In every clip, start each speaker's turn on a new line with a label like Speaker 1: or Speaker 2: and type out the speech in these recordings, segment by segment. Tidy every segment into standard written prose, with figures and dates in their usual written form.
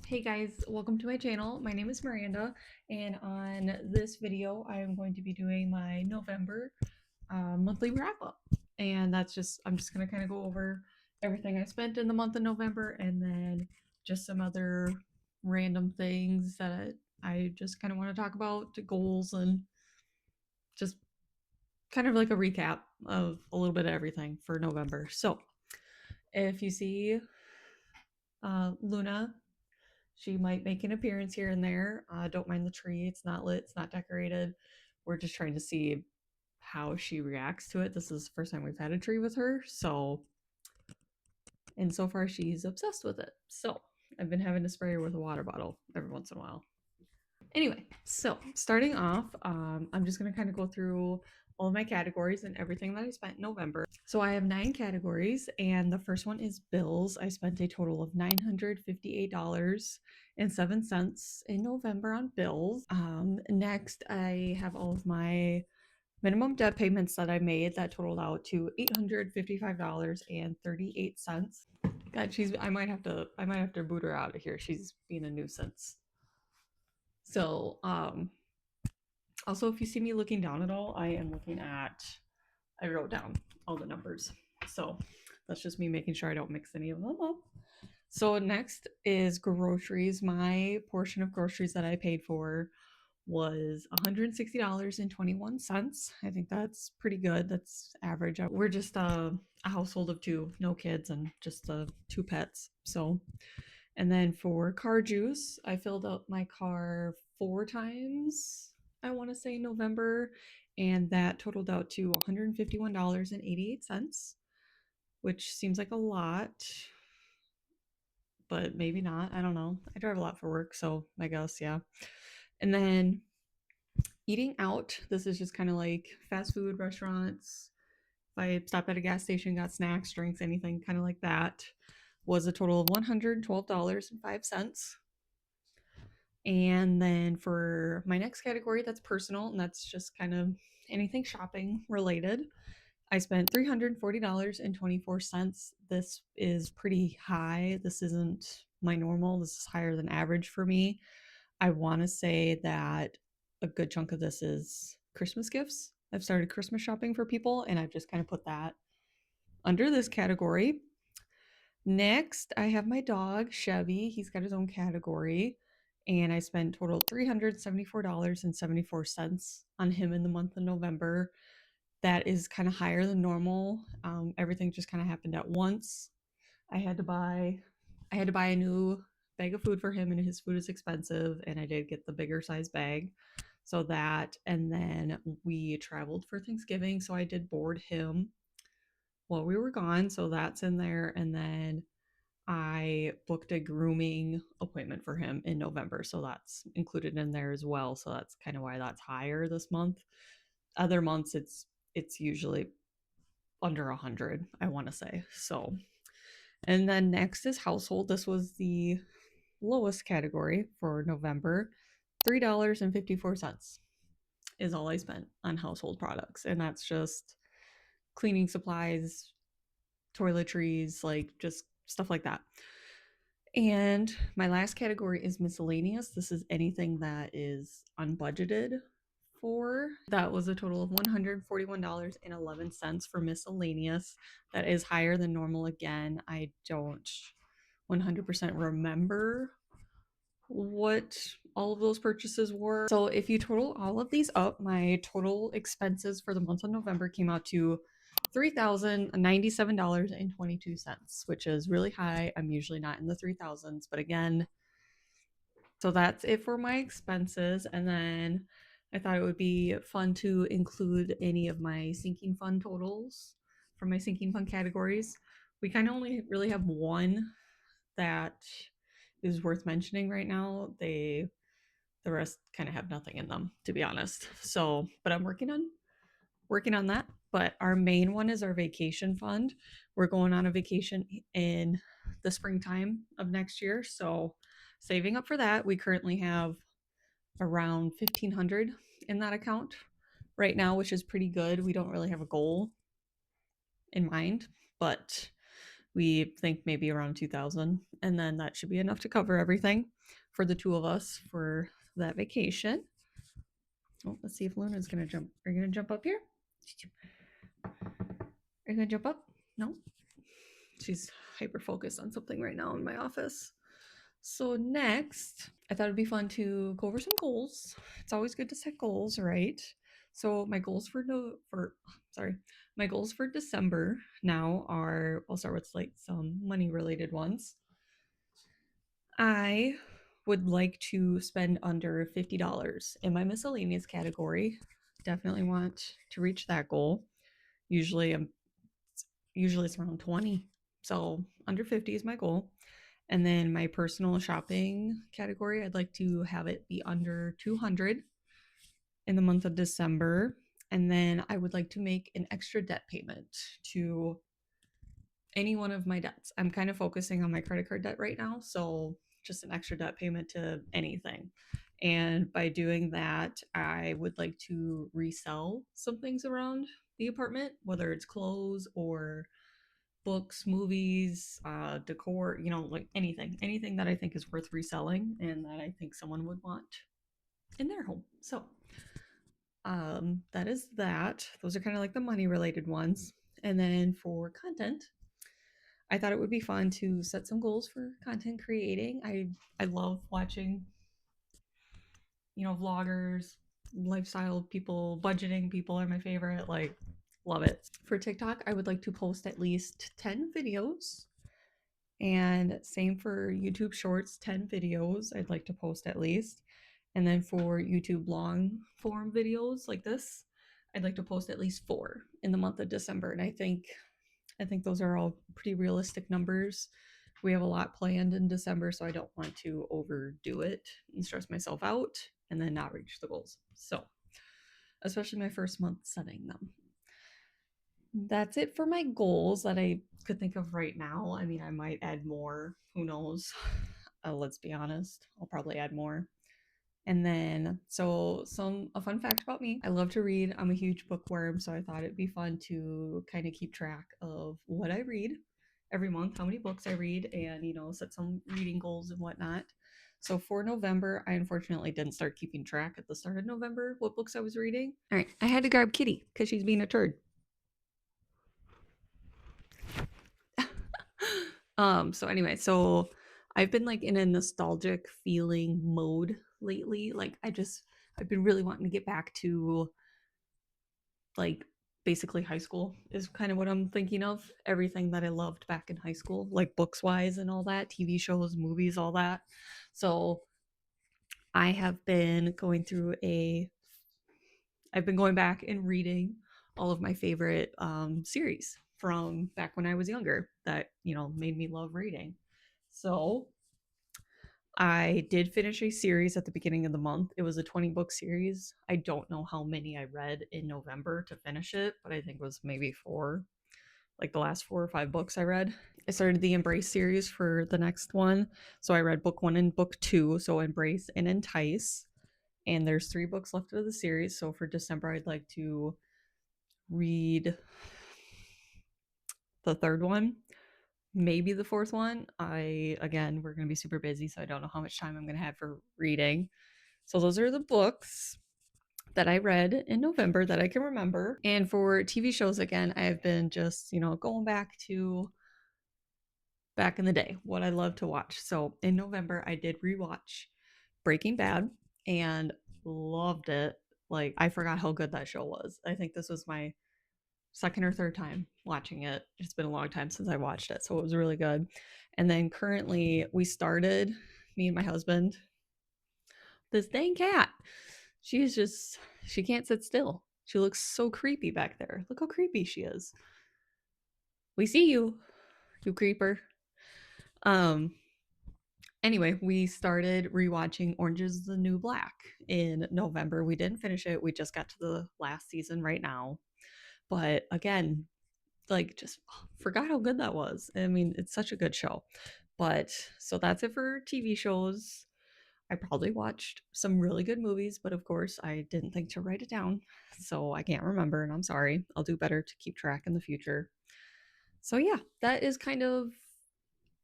Speaker 1: Hey guys, welcome to my channel. My name is Miranda, and on this video I am going to be doing my November monthly wrap up. And I'm just going to kind of go over everything I spent in the month of November and then just some other random things that I just kind of want to talk about, goals, and just kind of like a recap of a little bit of everything for November. So if you see Luna, she might make an appearance here and there. Don't mind the tree. It's not lit, it's not decorated. We're just trying to see how she reacts to it. This is the first time we've had a tree with her. And so far she's obsessed with it. So I've been having to spray her with a water bottle every once in a while. Anyway, so starting off, I'm just going to kind of go through all of my categories and everything that I spent in November. So I have 9 categories, and the first one is bills. I spent a total of $958.07 in November on bills. Next, I have all of my minimum debt payments that I made that totaled out to $855.38. God, I might have to boot her out of here. She's being a nuisance. So, also, if you see me looking down at all, I wrote down all the numbers. So that's just me making sure I don't mix any of them up. So next is groceries. My portion of groceries that I paid for was $160.21. I think that's pretty good. That's average. We're just a household of 2, no kids, and just 2 pets. So, and then for car juice, I filled up my car 4 times, I want to say, in November, and that totaled out to $151.88, which seems like a lot, but maybe not. I don't know. I drive a lot for work, so I guess, yeah. And then eating out, this is just kind of like fast food restaurants. If I stopped at a gas station, got snacks, drinks, anything kind of like that, was a total of $112.05. And then for my next category, that's personal, and that's just kind of anything shopping related. I spent $340.24. This is pretty high. This isn't my normal. This is higher than average for me. I want to say that a good chunk of this is Christmas gifts. I've started Christmas shopping for people, and I've just kind of put that under this category. Next, I have my dog, Chevy. He's got his own category, and I spent total $374.74 on him in the month of November. That is kind of higher than normal. Everything just kind of happened at once. I had to buy a new bag of food for him, and his food is expensive, and I did get the bigger size bag. So that, and then we traveled for Thanksgiving, so I did board him while we were gone, so that's in there. And then I booked a grooming appointment for him in November, so that's included in there as well. So that's kind of why that's higher this month. Other months it's usually under 100, I want to say. So, and then next is household. This was the lowest category for November. $3.54 is all I spent on household products, and that's just cleaning supplies, toiletries, like just stuff like that. And my last category is miscellaneous. This is anything that is unbudgeted for. That was a total of $141.11 for miscellaneous. That is higher than normal again. I don't 100% remember what all of those purchases were. So if you total all of these up, my total expenses for the month of November came out to $3,097.22, which is really high. I'm usually not in the 3,000s, but again, so that's it for my expenses. And then I thought it would be fun to include any of my sinking fund totals from my sinking fund categories. We kind of only really have one that is worth mentioning right now. The rest kind of have nothing in them, to be honest. So, but I'm working on that. But our main one is our vacation fund. We're going on a vacation in the springtime of next year, so saving up for that. We currently have around 1,500 in that account right now, which is pretty good. We don't really have a goal in mind, but We think maybe around 2000, and then that should be enough to cover everything for the two of us for that vacation. Oh, let's see if Luna's gonna jump. Are you gonna jump up here? Are you gonna jump up? No. She's hyper focused on something right now in my office. So next, I thought it'd be fun to go over some goals. It's always good to set goals, right? So my goals my goals for December now are, I'll start with like some money related ones. I would like to spend under $50 in my miscellaneous category. Definitely want to reach that goal. Usually it's around 20. So under 50 is my goal. And then my personal shopping category, I'd like to have it be under 200 in the month of December. And then I would like to make an extra debt payment to any one of my debts. I'm kind of focusing on my credit card debt right now. So just an extra debt payment to anything. And by doing that, I would like to resell some things around the apartment, whether it's clothes or books, movies, decor, like anything that I think is worth reselling and that I think someone would want in their home. So, that is that. Those are kind of like the money related ones. And then for content, I thought it would be fun to set some goals for content creating. I love watching, vloggers, lifestyle people, budgeting people are my favorite. Like, love it. For TikTok, I would like to post at least 10 videos. And same for YouTube Shorts, 10 videos I'd like to post at least. And then for YouTube long form videos like this, I'd like to post at least 4 in the month of December. And I think those are all pretty realistic numbers. We have a lot planned in December, so I don't want to overdo it and stress myself out and then not reach the goals. So, especially my first month setting them. That's it for my goals that I could think of right now. I mean, I might add more. Who knows? Let's be honest. I'll probably add more. And then, so a fun fact about me: I love to read. I'm a huge bookworm, so I thought it'd be fun to kind of keep track of what I read every month, how many books I read, and set some reading goals and whatnot. So for November, I unfortunately didn't start keeping track at the start of November what books I was reading. All right, I had to grab Kitty because she's being a turd. So anyway, so I've been like in a nostalgic feeling mode lately. Like I've been really wanting to get back to like basically high school is kind of what I'm thinking of. Everything that I loved back in high school, like books wise and all that, TV shows, movies, all that. So I have been going through I've been going back and reading all of my favorite series from back when I was younger that, made me love reading. So I did finish a series at the beginning of the month. It was a 20-book series. I don't know how many I read in November to finish it, but I think it was maybe 4, like the last 4 or 5 books I read. I started the Embrace series for the next one. So I read book 1 and book 2, so Embrace and Entice. And there's 3 books left of the series. So for December, I'd like to read the 3rd one, maybe the 4th one. We're going to be super busy, so I don't know how much time I'm going to have for reading. So those are the books that I read in November that I can remember. And for TV shows, again, I have been just, going back to back in the day, what I love to watch. So in November, I did rewatch Breaking Bad and loved it. Like, I forgot how good that show was. I think this was my second or third time watching it. It's been a long time since I watched it, so it was really good. And then currently, me and my husband, this dang cat. She can't sit still. She looks so creepy back there. Look how creepy she is. We see you, you creeper. Um, Anyway, we started rewatching Orange is the New Black in November. We didn't finish it. We just got to the last season right now. But again, like just forgot how good that was. I mean, it's such a good show. But so that's it for TV shows. I probably watched some really good movies, but of course, I didn't think to write it down. So I can't remember, and I'm sorry. I'll do better to keep track in the future. So yeah, that is kind of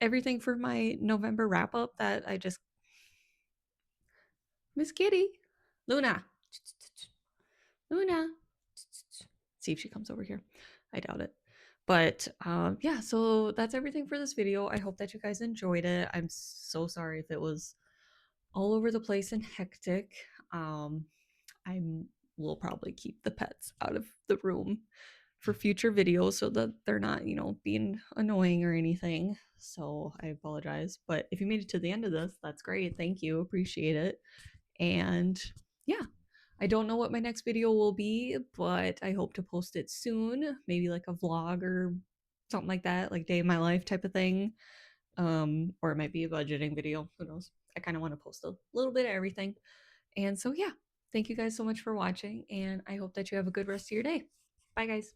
Speaker 1: everything for my November wrap up that I just Miss Kitty. Luna. Luna. See if she comes over here. I doubt it. But yeah, so that's everything for this video. I hope that you guys enjoyed it. I'm so sorry if it was all over the place and hectic. I will probably keep the pets out of the room for future videos so that they're not, being annoying or anything. So I apologize. But if you made it to the end of this, that's great. Thank you. Appreciate it. And yeah, I don't know what my next video will be, but I hope to post it soon. Maybe like a vlog or something like that, like day of my life type of thing. Or it might be a budgeting video. Who knows? I kind of want to post a little bit of everything. And so yeah, thank you guys so much for watching, and I hope that you have a good rest of your day. Bye guys.